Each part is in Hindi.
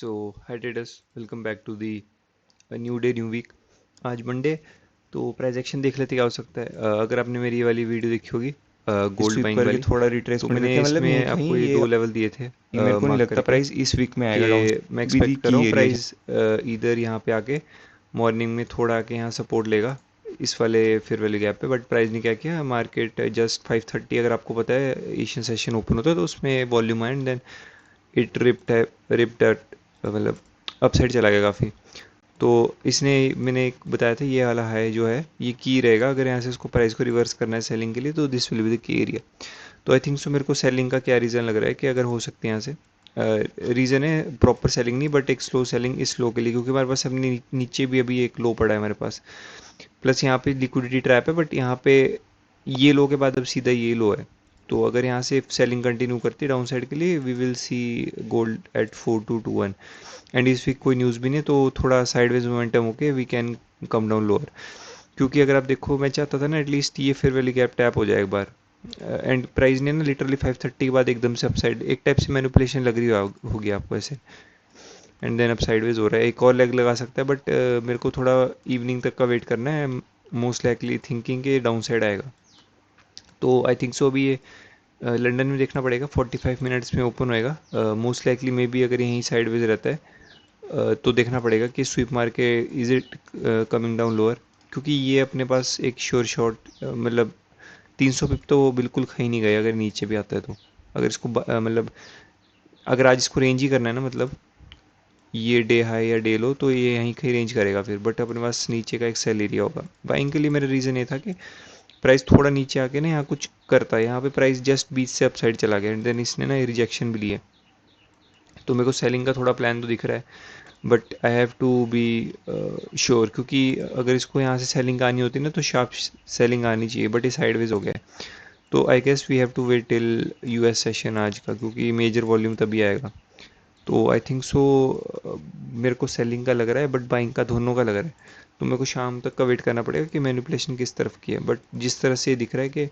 So hi traders, welcome back to the new day new week. आज मंडे, तो प्राइस एक्शन देख लेते क्या हो सकता है। अगर आपने मेरी ये वाली वीडियो देखी होगी गोल्ड स्वीप बाइंग करके वाली, थोड़ा तो रिट्रेसमेंट मैंने देते हैं, मतलब इसमें यहीं कहीं आपको ये दो लेवल दिए थे ये मेरे को नहीं मार्क लगता करके प्राइस इस वीक में कि आएगा डाउन। मैं भी दी एक्सपेक्ट कर रहा की हूँ एरिया जा। प्राइस इधर यहाँ पे आके मॉर्निंग में थोड़ा आके यहाँ सपोर्ट लेगा इस वाले फेयर वैल्यू गैप पे। बट प्राइस ने क्या किया, मार्केट जस्ट 5:30, अगर आपको पता है एशियन सेशन ओपन होता है तो उसमें वॉल्यूम आया एंड देन इट रिप्ड मतलब अपसाइड चला गया काफ़ी। तो इसने मैंने एक बताया था ये वाला हाई जो है ये की रहेगा, अगर यहाँ से इसको प्राइस को रिवर्स करना है सेलिंग के लिए तो this will be the key area. तो आई थिंक सो मेरे को सेलिंग का क्या रीज़न लग रहा है कि अगर हो सकते हैं यहाँ से रीज़न है प्रॉपर सेलिंग नहीं बट एक स्लो सेलिंग इस लो के लिए, क्योंकि हमारे पास अपने नीचे भी अभी एक लो पड़ा है हमारे पास। प्लस यहाँ पे लिक्विडिटी ट्रैप है, बट यहाँ पे ये लो के बाद अब सीधा ये लो है। तो अगर यहाँ से सेलिंग कंटिन्यू करती है डाउन साइड के लिए, we will see gold at 4221। And इस वीक कोई न्यूज़ भी नहीं, तो थोड़ा साइडवेज मोमेंटम होके we can come down lower. क्योंकि अगर आप देखो, मैं चाहता था ना एटलीस्ट ये फेयर वैल्यू गैप टैप हो जाए एक बार। एंड प्राइस ने ना लिटरली 5:30 के बाद एकदम से अपसाइड एक टाइप से मैनिपुलेशन लग रही होगी आपको ऐसे, एंड देन अप साइडवेज हो रहा है। एक और लेग लगा सकता है बट मेरे को थोड़ा इवनिंग तक का वेट करना है। मोस्ट लाइकली थिंकिंग के डाउन साइड आएगा। तो आई थिंक सो अभी ये लंदन में देखना पड़ेगा, 45 मिनट्स में ओपन होएगा मोस्ट लाइकली। मे बी अगर यहीं साइडवेज रहता है तो देखना पड़ेगा कि स्वीप मार के is it coming down lower. क्योंकि ये अपने पास एक श्योर शॉट मतलब 300 पिप तो वो बिल्कुल कहीं नहीं गए अगर नीचे भी आता है तो। अगर इसको मतलब अगर आज इसको रेंज ही करना है ना, मतलब ये डे हाई या डे लो, तो ये यहीं कहीं रेंज करेगा फिर। बट अपने पास नीचे का एक सेल एरिया होगा बाइंग के लिए। मेरा रीज़न ये था कि प्राइस थोड़ा नीचे आके ना यहाँ कुछ करता है, यहाँ पे प्राइस जस्ट बीच से अपसाइड चला गया एंड देन इसने ना रिजेक्शन भी लिए। तो मेरे को सेलिंग का थोड़ा प्लान तो दिख रहा है, but I have to be sure, क्योंकि अगर इसको यहाँ से सेलिंग आनी होती ना तो शार्प सेलिंग आनी चाहिए, बट ये साइडवेज हो गया है। तो I guess we have to wait till US session आज का, क्योंकि मेजर वॉल्यूम तभी आएगा। तो आई थिंक सो मेरे को सेलिंग का लग रहा है बट बाइंग का दोनों का लग रहा है। तो मेरे को शाम तक का वेट करना पड़ेगा कि मैनिपुलेशन किस तरफ की है। बट जिस तरह से दिख रहा है कि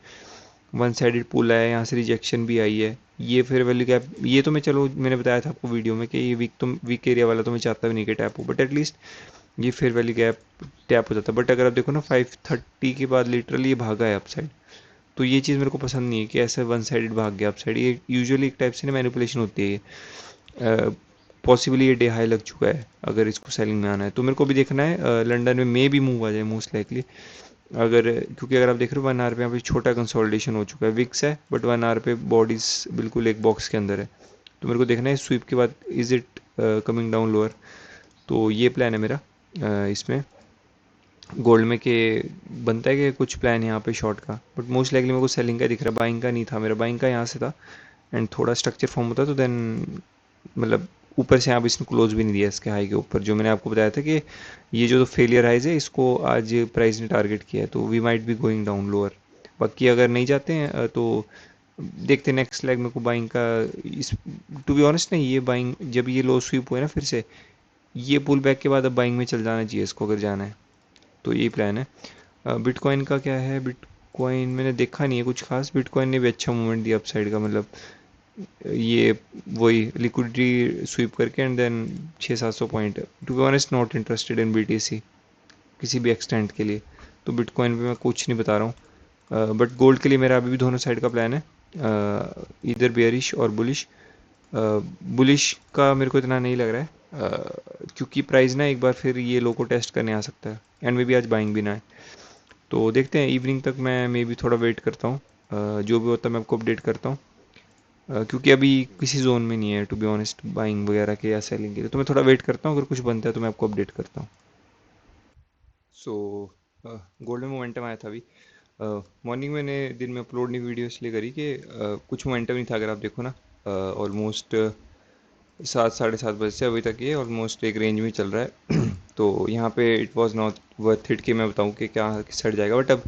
वन साइडेड पुल है, यहाँ से रिजेक्शन भी आई है, ये फिर वैल्यू गैप, ये तो मैं चलो मैंने बताया था आपको वीडियो में कि ये वीक एरिया वाला तो मैं चाहता भी नहीं कि टैप हो, बट एटलीस्ट ये फिर वैल्यू गैप टैप हो जाता। बट अगर आप देखो ना 5:30 के बाद लिटरली ये भागा है अपसाइड। तो ये चीज़ मेरे को पसंद नहीं है कि ऐसे वन साइडेड भाग गया अपसाइड। ये यूजुअली एक टाइप से ना मैनिपुलेशन होती है ये। पॉसिबली ये डे हाई लग चुका है अगर इसको सेलिंग में आना है। तो मेरे को भी देखना है लंदन में मे भी मूव आ जाए मोस्ट लाइकली। अगर क्योंकि अगर आप देख रहे हो 1 आवर पे यहाँ पे छोटा कंसोलिडेशन हो चुका है, विक्स है बट 1 आवर पे बॉडीज बिल्कुल एक बॉक्स के अंदर है। तो मेरे को देखना है स्वीप के बाद is it coming down lower. तो ये प्लान है मेरा इसमें गोल्ड में के बनता है कि कुछ प्लान यहाँ पे शॉर्ट का, बट मोस्ट लाइकली मेरे को सेलिंग का दिख रहा है, बाइंग का नहीं था मेरा। बाइंग का यहाँ से था एंड थोड़ा स्ट्रक्चर फॉर्म होता तो देन मतलब ऊपर से यहाँ पे इसने क्लोज भी नहीं दिया इसके हाई के ऊपर, जो मैंने आपको बताया था कि ये जो फेलियर हाइज है इसको आज प्राइस ने टारगेट किया है, तो we might be going down lower. बाकी अगर नहीं जाते हैं तो देखते नेक्स्ट लेग मेरे को बाइंग का इस टू बी ऑनेस्ट नहीं, ये बाइंग जब ये लो स्वीप हुए ना फिर से, ये पुल बैक के बाद अब बाइंग में चल जाना चाहिए इसको अगर जाना है। तो यही प्लान है। बिटकॉइन का क्या है, बिटकॉइन मैंने देखा नहीं है कुछ खास। बिटकॉइन ने भी अच्छा मूवमेंट दिया अपसाइड का, मतलब ये वही लिक्विडिटी स्वीप करके and then 600-700 point. To be honest not interested in BTC किसी भी एक्सटेंट के लिए। तो बिटकॉइन पे मैं कुछ नहीं बता रहा हूँ। बट गोल्ड के लिए मेरा अभी भी दोनों साइड का प्लान है, इधर बेयरिश और बुलिश। बुलिश का मेरे को इतना नहीं लग रहा है क्योंकि प्राइस ना एक बार फिर ये लो को टेस्ट करने आ सकता है एंड मे बी आज बाइंग भी ना है। तो देखते हैं इवनिंग तक, मैं मे बी थोड़ा वेट करता हूँ। जो भी होता है मैं आपको अपडेट करता हूँ। क्योंकि अभी किसी जोन में नहीं है टू बी ऑनेस्ट बाइंग वगैरह के या सेलिंग के लिए, तो मैं थोड़ा वेट करता हूँ। अगर कुछ बनता है तो मैं आपको अपडेट करता हूँ। सो गोल्ड में मोमेंटम आया था अभी मॉर्निंग। मैंने दिन में अपलोड नहीं वीडियो इसलिए करी कि कुछ मोमेंटम नहीं था। अगर आप देखो ना ऑलमोस्ट 7-7:30 बजे से अभी तक ये ऑलमोस्ट एक रेंज में चल रहा है तो यहाँ पे it was not worth it कि मैं बताऊँ कि क्या सड़ जाएगा। बट अब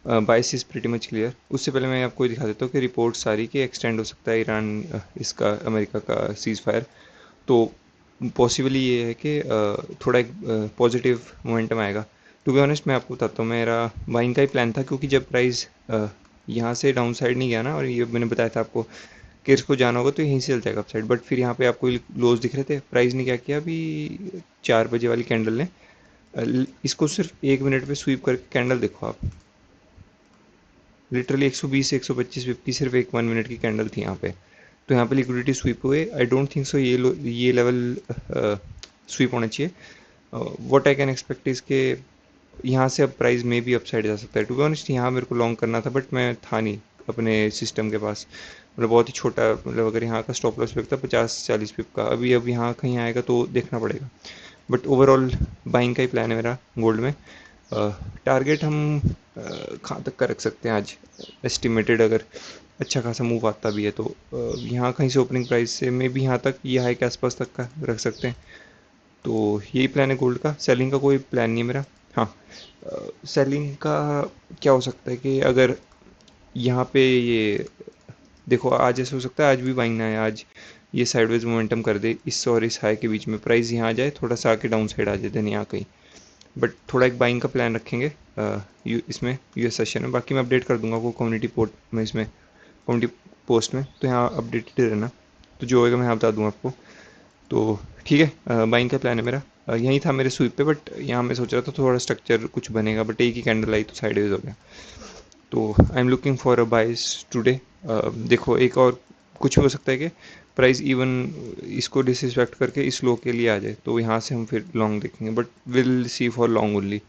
बाइस इज़ प्रीटी मच क्लियर। उससे पहले मैं आपको दिखा देता हूँ कि रिपोर्ट सारी कि एक्सटेंड हो सकता है ईरान इसका अमेरिका का सीज़ फायर। तो पॉसिबली ये है कि थोड़ा एक पॉजिटिव मोमेंटम आएगा। टू बी ऑनेस्ट मैं आपको बताता हूँ, मेरा बाइंग का ही प्लान था, क्योंकि जब प्राइस यहाँ से डाउन साइड नहीं गया ना, और ये मैंने बताया था आपको केयर्स को जाना होगा तो यहीं से चल जाएगा अपसाइड, बट फिर यहाँ पे आपको लोज दिख रहे थे। प्राइस ने क्या किया अभी 4 बजे वाली कैंडल ने इसको सिर्फ 1 मिनट पे स्वीप करके, कैंडल देखो आप, लिटरली 120 से 125 50 सिर्फ एक 1 मिनट की कैंडल थी यहाँ पे। तो यहाँ पे लिक्विडिटी स्वीप हुए। आई डोंट थिंक सो ये लेवल स्वीप होना चाहिए। व्हाट आई कैन एक्सपेक्ट इसके, यहाँ से अब प्राइस में भी अपसाइड जा सकता है। टू बी ऑनेस्ट यहाँ मेरे को लॉन्ग करना था बट मैं था नहीं अपने सिस्टम के पास, मतलब बहुत ही छोटा, मतलब अगर यहाँ का स्टॉप लॉस पिप था 50-40 पिप का, अभी अब यहाँ कहीं आएगा तो देखना पड़ेगा। बट ओवरऑल बाइंग का ही प्लान है मेरा गोल्ड में। टारगेट हम कहाँ तक का रख सकते हैं आज, एस्टिमेटेड अगर अच्छा खासा मूव आता भी है तो यहाँ कहीं से ओपनिंग प्राइस से मे भी यहाँ तक, ये हाई के आसपास तक का रख सकते हैं। तो यही प्लान है गोल्ड का। सेलिंग का कोई प्लान नहीं है मेरा। हाँ, सेलिंग का क्या हो सकता है कि अगर यहाँ पे ये देखो, आज ऐसा हो सकता है आज भी बाइंग ना है, आज ये साइडवेज मोमेंटम कर दे इस और इस हाई के बीच में, प्राइस यहाँ आ जाए थोड़ा सा आके डाउन साइड आ जाए देन यहाँ कहीं। बट थोड़ा एक बाइंग का प्लान रखेंगे इसमें यूएस सेशन में। बाकी मैं अपडेट कर दूंगा आपको कम्युनिटी पोर्ट में, इसमें कम्युनिटी पोस्ट में, तो यहाँ अपडेटेड रहना। तो जो होएगा मैं यहाँ बता दूंगा आपको। तो ठीक है, बाइंग का प्लान है मेरा। यही था मेरे स्वीप पे, बट यहाँ मैं सोच रहा था थोड़ा स्ट्रक्चर कुछ बनेगा, बट एक ही कैंडल आई तो साइडवेज हो गया। तो I am looking for a बाइस टुडे। देखो एक और कुछ भी हो सकता है कि प्राइस इवन इसको डिसरिस्पेक्ट करके इस लो के लिए आ जाए, तो यहाँ से हम फिर लॉन्ग देखेंगे, but will see for long only.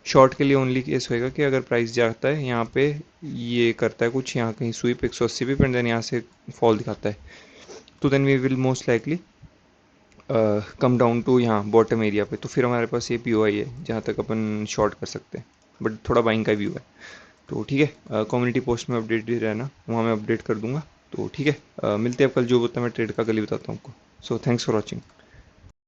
Short के लिए ओनली केस होएगा कि अगर प्राइस जाता है यहाँ पे, ये करता है कुछ यहाँ कहीं स्वीप 180 भी, देन यहाँ से फॉल दिखाता है, तो then we will most likely come down to यहाँ बॉटम एरिया पे। तो फिर हमारे पास ये पीओआई है जहाँ तक अपन शॉर्ट कर सकते हैं, बट थोड़ा बाइंग का व्यू है। तो ठीक है, कम्युनिटी पोस्ट में अपडेट भी रहना, वहाँ मैं अपडेट कर दूंगा। तो ठीक है, मिलते हैं अब कल, जो होता है मैं ट्रेड का कल ही बताता हूँ आपको। So thanks for watching.